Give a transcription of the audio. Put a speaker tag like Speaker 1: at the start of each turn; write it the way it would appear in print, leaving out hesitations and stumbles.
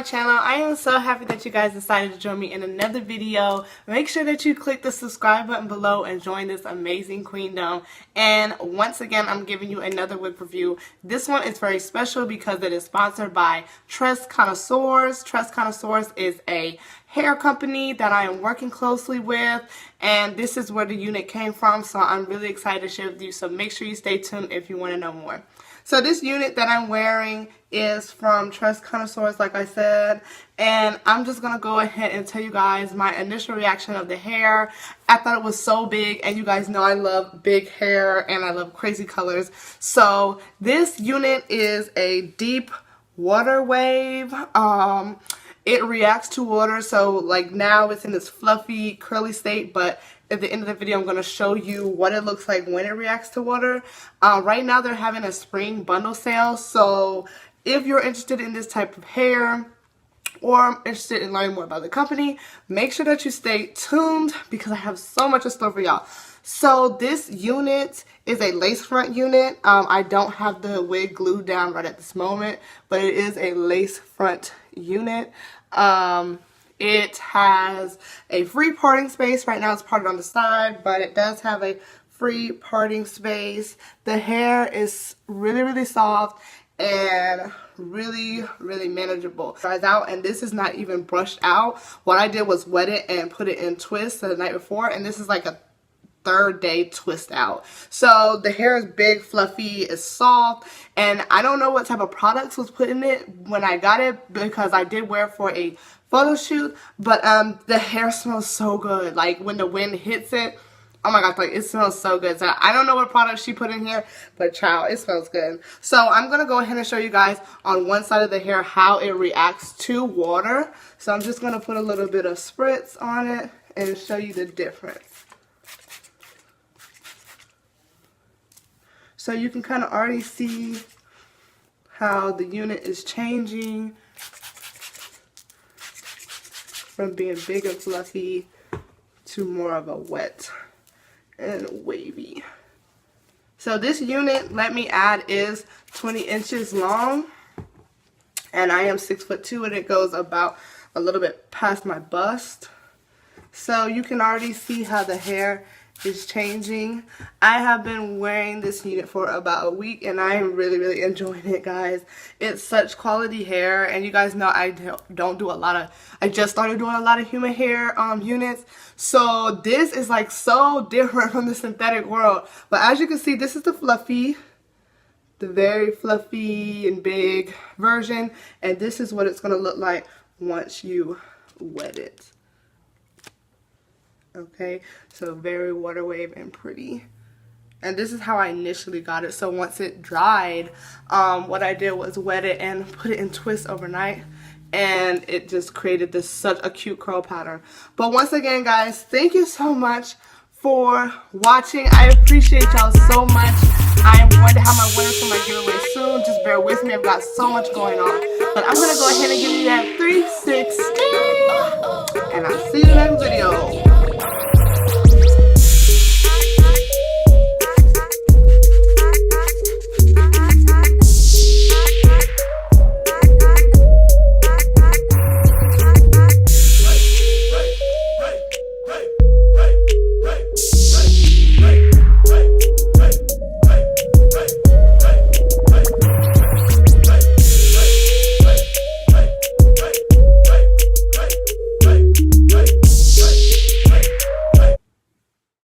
Speaker 1: channel. I am so happy that you guys decided to join me in another video. Make sure that you click the subscribe button below and join this amazing queendom. And once again, I'm giving you another wig review. This one is very special because it is sponsored by Tressconnoiseurs. Tressconnoiseurs is a hair company that I am working closely with, and this is where the unit came from, so I'm really excited to share with you, so make sure you stay tuned if you want to know more. So this unit that I'm wearing is from Tressconnoiseurs, like I said, and I'm just going to go ahead and tell you guys my initial reaction of the hair. I thought it was so big, and you guys know I love big hair and I love crazy colors. So this unit is a deep water wave. It reacts to water, so like now it's in this fluffy curly state, but at the end of the video I'm going to show you what it looks like when it reacts to water. Right now they're having a spring bundle sale, so if you're interested in this type of hair or interested in learning more about the company, make sure that you stay tuned because I have so much in store for y'all. So this unit is a lace front unit. I don't have the wig glued down right at this moment, but it is a lace front unit. It has a free parting space. Right now it's parted on the side, but it does have a free parting space. The hair is really soft and really manageable. Dries out, and this is not even brushed out. What I did was wet it and put it in twists the night before, and this is like a third day twist out. So the hair is big, fluffy, it's soft, and I don't know what type of products was put in it when I got it because I did wear it for a photo shoot, but the hair smells so good. Like when the wind hits it, oh my gosh, like it smells so good. So I don't know what product she put in here, but child, it smells good. So I'm gonna go ahead and show you guys on one side of the hair how it reacts to water. So I'm just gonna put a little bit of spritz on it and show you the difference. So you can kind of already see how the unit is changing from being big and fluffy to more of a wet and wavy. So this unit, let me add, is 20 inches long, and I am 6'2", and it goes about a little bit past my bust. So you can already see how the hair is changing. I have been wearing this unit for about a week, and I am really enjoying it, guys. It's such quality hair, and you guys know I don't do a lot of, I just started doing a lot of human hair units, so this is like so different from the synthetic world. But as you can see, this is the fluffy, the very fluffy and big version, and this is what it's going to look like once you wet it. Okay, so very water wave and pretty. And this is how I initially got it. So once it dried, what I did was wet it and put it in twists overnight, and it just created this such a cute curl pattern. But once again, guys, thank you so much for watching. I appreciate y'all so much. I am going to have my winners for my giveaway soon. Just bear with me, I've got so much going on. But I'm going to go ahead and give you that 360, and I'll see you in the next video.